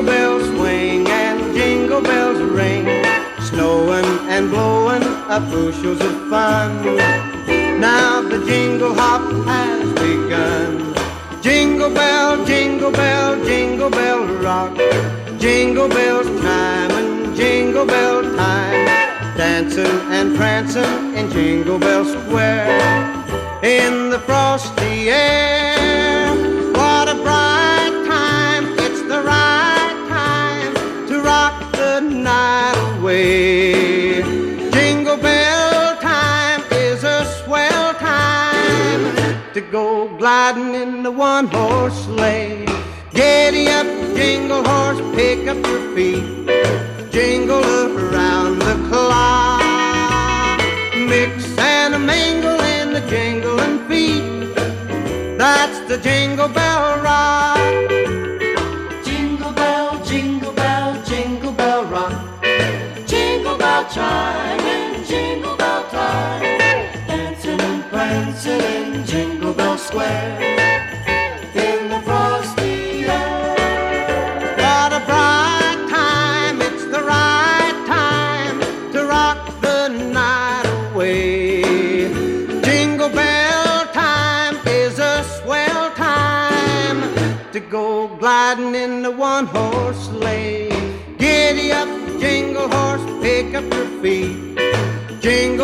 Jingle bells swing and jingle bells ring, snowing and blowing up bushels of fun. Now the jingle hop has begun. Jingle bell, jingle bell, jingle bell rock. Jingle bells chime and jingle bell time, dancing and prancing in Jingle Bell Square. In the frosty air, what a bright time. It's the right time to rock the night away. Jingle bell time is a swell time to go gliding in the one-horse sleigh. Giddy up, jingle horse, pick up your feet, jingle around the clock. Mix and mingle in the jingling feet, that's the Jingle Bell Rock. Jingle bell, jingle bell, jingle bell rock. Jingle bell chime and jingle bell time, dancing and prancing in Jingle Bell Square. In the frosty air, What a bright time, it's the right time to rock the night away. Jingle bell time is a swell time to go gliding in the one-horse sleigh. Giddy up, jingle horse, pick up your feet, jingle